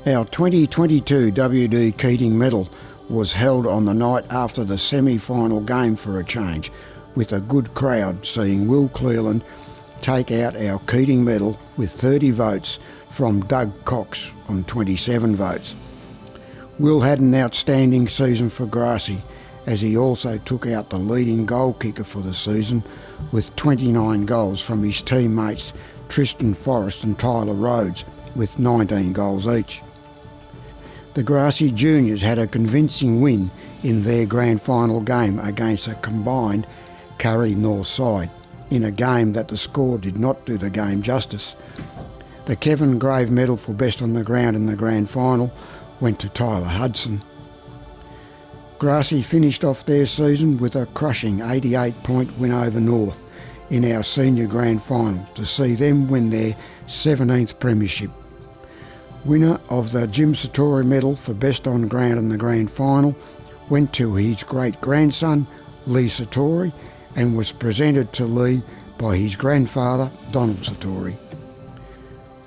Our 2022 W.D Keating Medal was held on the night after the semi-final game for a change, with a good crowd seeing Will Cleland take out our Keating Medal with 30 votes from Doug Cox on 27 votes. Will had an outstanding season for Grassy, as he also took out the leading goal kicker for the season with 29 goals from his teammates Tristan Forrest and Tyler Rhodes with 19 goals each. The Grassy Juniors had a convincing win in their grand final game against a combined Curry North side, in a game that the score did not do the game justice. The Kevin Grave Medal for Best on the Ground in the grand final went to Tyler Hudson. Grassy finished off their season with a crushing 88-point win over North in our senior grand final to see them win their 17th premiership. Winner of the Jim Sartori Medal for Best on Ground in the grand final went to his great-grandson Lee Sartori and was presented to Lee by his grandfather Donald Sartori.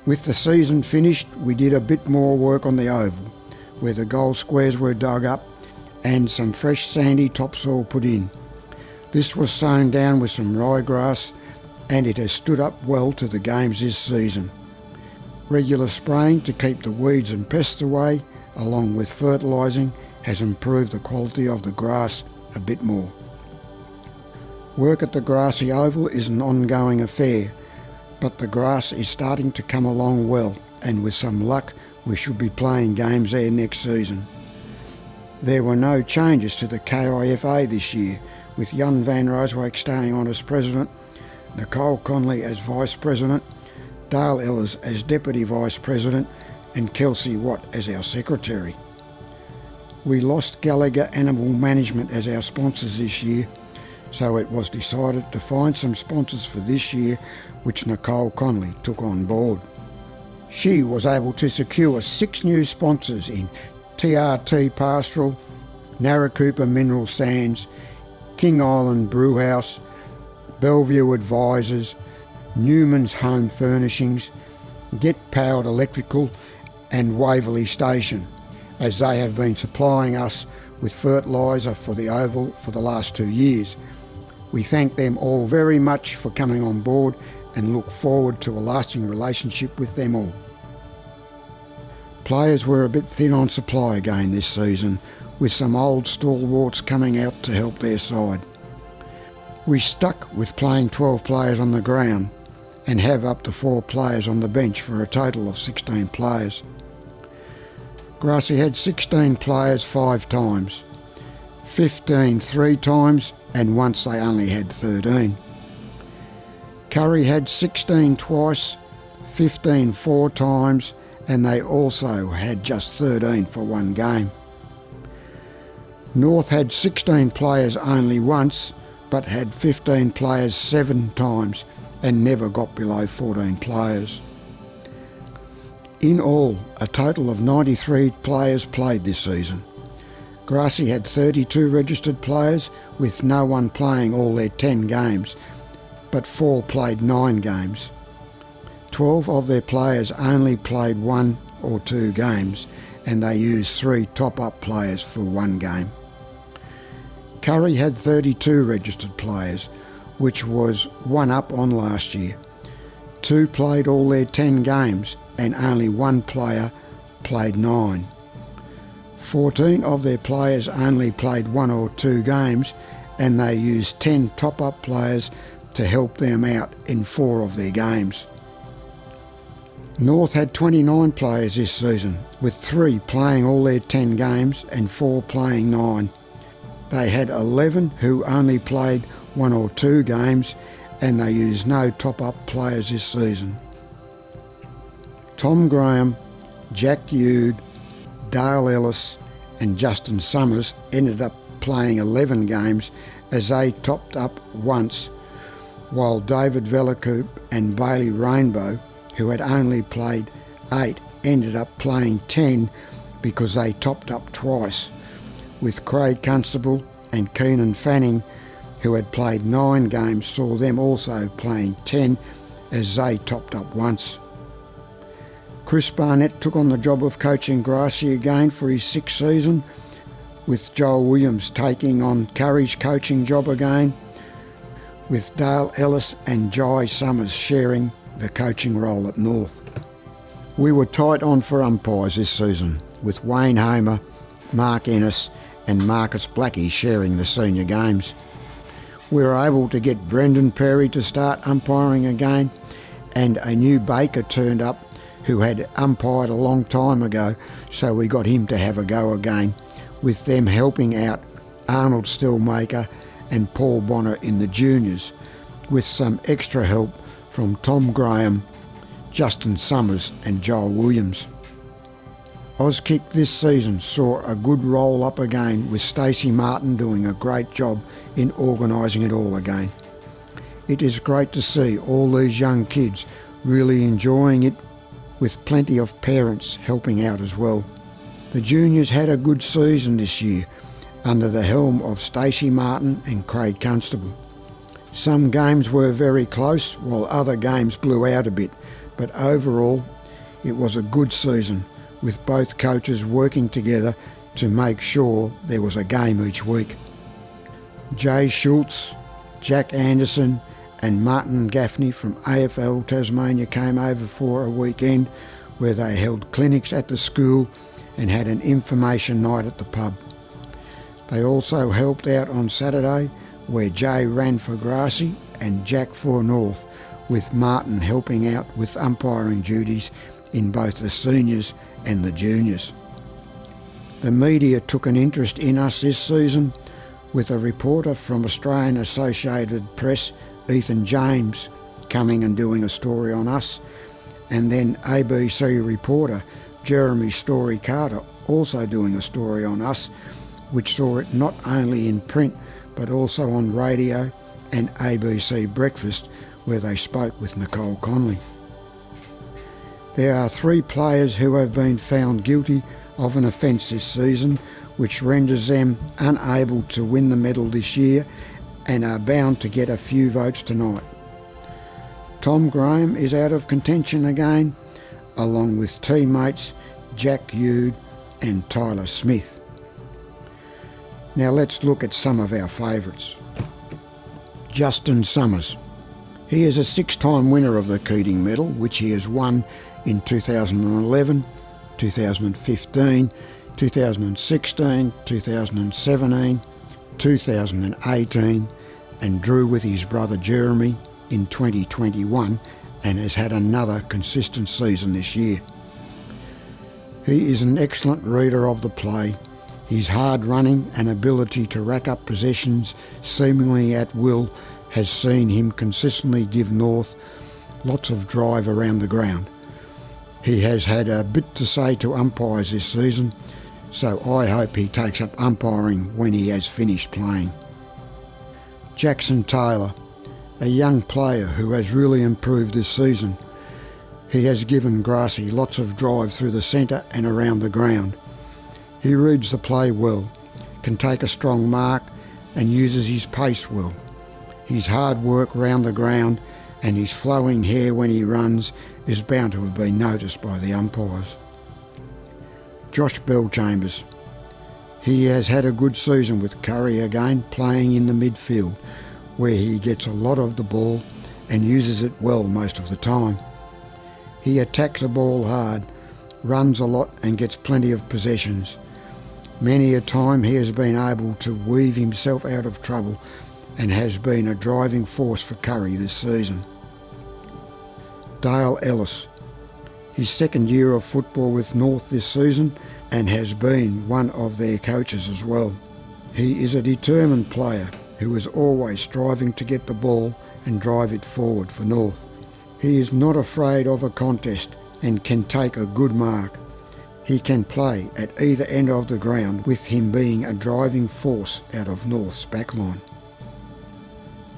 With the season finished, we did a bit more work on the oval, where the goal squares were dug up and some fresh sandy topsoil put in. This was sown down with some ryegrass and it has stood up well to the games this season. Regular spraying to keep the weeds and pests away, along with fertilising, has improved the quality of the grass a bit more. Work at the Grassy Oval is an ongoing affair, but the grass is starting to come along well, and with some luck we should be playing games there next season. There were no changes to the KIFA this year, with Jan van Rooswyk staying on as president, Nicole Conley as vice president, Dale Ellis as deputy vice president and Kelsey Watt as our secretary. We lost Gallagher Animal Management as our sponsors this year, so it was decided to find some sponsors for this year, which Nicole Conley took on board. She was able to secure 6 new sponsors in TRT Pastoral, Narracoopa Mineral Sands, King Island Brewhouse, Bellevue Advisors, Newman's Home Furnishings, Get Powered Electrical and Waverley Station, as they have been supplying us with fertiliser for the Oval for the last 2 years. We thank them all very much for coming on board and look forward to a lasting relationship with them all. Players were a bit thin on supply again this season, with some old stalwarts coming out to help their side. We stuck with playing 12 players on the ground and have up to 4 players on the bench for a total of 16 players. Grassy had 16 players 5 times, 15 3 times, and once they only had 13. Curry had 16 twice, 15 4 times, and they also had just 13 for 1 game. North had 16 players only once, but had 15 players 7 times and never got below 14 players. In all, a total of 93 players played this season. Grassy had 32 registered players, with no one playing all their 10 games, but 4 played 9 games. 12 of their players only played 1 or 2 games, and they used 3 top-up players for 1 game. Curry had 32 registered players, which was 1 up on last year. 2 played all their 10 games, and only 1 player played 9. 14 of their players only played 1 or 2 games, and they used 10 top-up players to help them out in 4 of their games. North had 29 players this season, with 3 playing all their 10 games and 4 playing 9. They had 11 who only played 1 or 2 games, and they used no top-up players this season. Tom Graham, Jack Yude, Dale Ellis and Justin Summers ended up playing 11 games, as they topped up once, while David Vellacoop and Bailey Rainbow, who had only played 8, ended up playing 10 because they topped up twice, with Craig Constable and Keenan Fanning, who had played 9 games, saw them also playing 10 as they topped up once. Chris Barnett took on the job of coaching Gracie again for his 6th season, with Joel Williams taking on Curry's coaching job again, with Dale Ellis and Jai Summers sharing the coaching role at North. We were tight on for umpires this season, with Wayne Homer, Mark Ennis and Marcus Blackie sharing the senior games. We were able to get Brendan Perry to start umpiring again, and a new baker turned up who had umpired a long time ago, so we got him to have a go again, with them helping out Arnold Stillmaker and Paul Bonner in the juniors, with some extra help from Tom Graham, Justin Summers and Joel Williams. Auskick this season saw a good roll up again, with Stacey Martin doing a great job in organising it all again. It is great to see all these young kids really enjoying it, with plenty of parents helping out as well. The juniors had a good season this year under the helm of Stacey Martin and Craig Constable. Some games were very close while other games blew out a bit, but overall it was a good season, with both coaches working together to make sure there was a game each week. Jay Schultz, Jack Anderson and Martin Gaffney from AFL Tasmania came over for a weekend where they held clinics at the school and had an information night at the pub. They also helped out on Saturday, where Jay ran for Gracie and Jack for North, with Martin helping out with umpiring duties in both the seniors and the juniors. The media took an interest in us this season, with a reporter from Australian Associated Press, Ethan James, coming and doing a story on us, and then ABC reporter Jeremy Story Carter also doing a story on us, which saw it not only in print but also on radio and ABC Breakfast, where they spoke with Nicole Conley. There are 3 players who have been found guilty of an offence this season, which renders them unable to win the medal this year and are bound to get a few votes tonight. Tom Graham is out of contention again, along with teammates Jack Yude and Tyler Smith. Now let's look at some of our favourites. Justin Summers. He is a 6-time winner of the Keating Medal, which he has won in 2011, 2015, 2016, 2017, 2018 and drew with his brother Jeremy in 2021 and has had another consistent season this year. He is an excellent reader of the play. His hard running and ability to rack up possessions seemingly at will has seen him consistently give North lots of drive around the ground. He has had a bit to say to umpires this season, so I hope he takes up umpiring when he has finished playing. Jackson Taylor, a young player who has really improved this season. He has given Gracie lots of drive through the centre and around the ground. He reads the play well, can take a strong mark and uses his pace well. His hard work round the ground and his flowing hair when he runs is bound to have been noticed by the umpires. Josh Bellchambers. He has had a good season with Curry again, playing in the midfield, where he gets a lot of the ball and uses it well most of the time. He attacks the ball hard, runs a lot and gets plenty of possessions. Many a time he has been able to weave himself out of trouble and has been a driving force for Curry this season. Dale Ellis. His 2nd year of football with North this season and has been one of their coaches as well. He is a determined player who is always striving to get the ball and drive it forward for North. He is not afraid of a contest and can take a good mark. He can play at either end of the ground, with him being a driving force out of North's backline.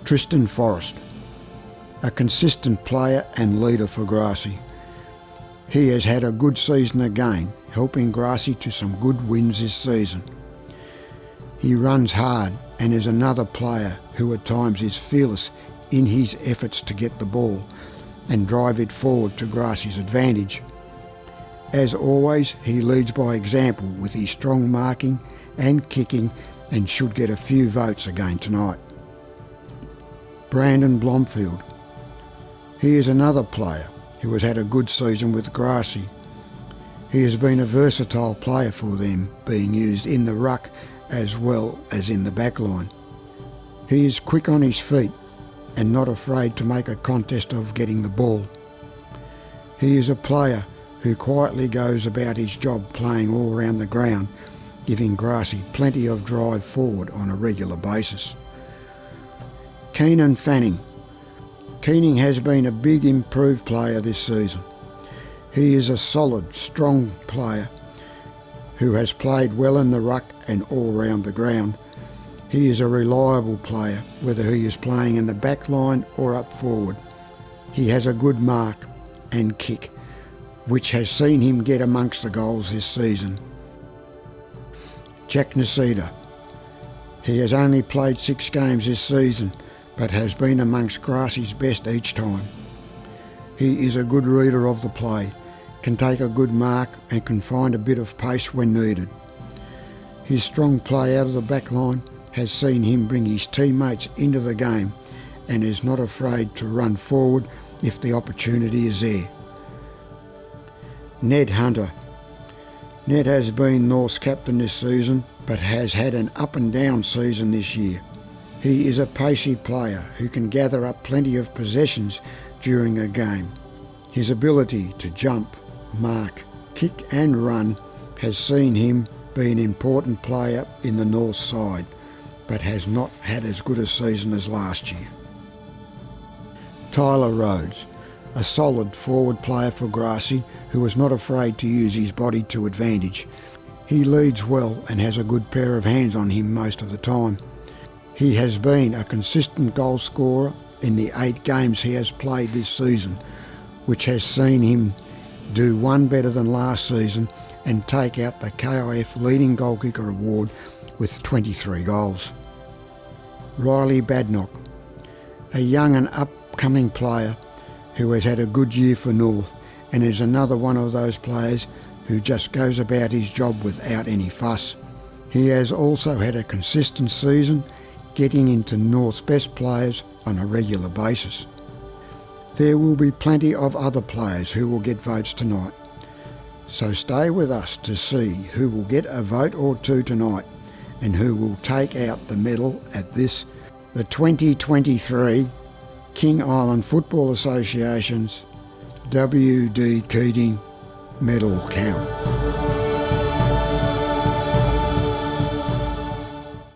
Tristan Forrest. A consistent player and leader for Gracie. He has had a good season again, helping Gracie to some good wins this season. He runs hard and is another player who at times is fearless in his efforts to get the ball and drive it forward to Gracie's advantage. As always, he leads by example with his strong marking and kicking and should get a few votes again tonight. Brandon Blomfield. He is another player who has had a good season with Grassy. He has been a versatile player for them, being used in the ruck as well as in the back line. He is quick on his feet and not afraid to make a contest of getting the ball. He is a player who quietly goes about his job playing all around the ground, giving Grassy plenty of drive forward on a regular basis. Keenan Fanning. Keating has been a big improved player this season. He is a solid, strong player who has played well in the ruck and all round the ground. He is a reliable player, whether he is playing in the back line or up forward. He has a good mark and kick, which has seen him get amongst the goals this season. Jack Nacida. He has only played 6 games this season, but has been amongst Grassy's best each time. He is a good reader of the play, can take a good mark and can find a bit of pace when needed. His strong play out of the back line has seen him bring his teammates into the game and is not afraid to run forward if the opportunity is there. Ned Hunter. Ned has been North's captain this season, but has had an up and down season this year. He is a pacey player who can gather up plenty of possessions during a game. His ability to jump, mark, kick and run has seen him be an important player in the North side, but has not had as good a season as last year. Tyler Rhodes. A solid forward player for Grassy who is not afraid to use his body to advantage. He leads well and has a good pair of hands on him most of the time. He has been a consistent goal scorer in the 8 games he has played this season, which has seen him do one better than last season and take out the KIF Leading Goal Kicker Award with 23 goals. Riley Badnock. A young and upcoming player who has had a good year for North and is another one of those players who just goes about his job without any fuss. He has also had a consistent season, getting into North's best players on a regular basis. There will be plenty of other players who will get votes tonight, so stay with us to see who will get a vote or two tonight and who will take out the medal at the 2023 King Island Football Association's W.D Keating Medal count.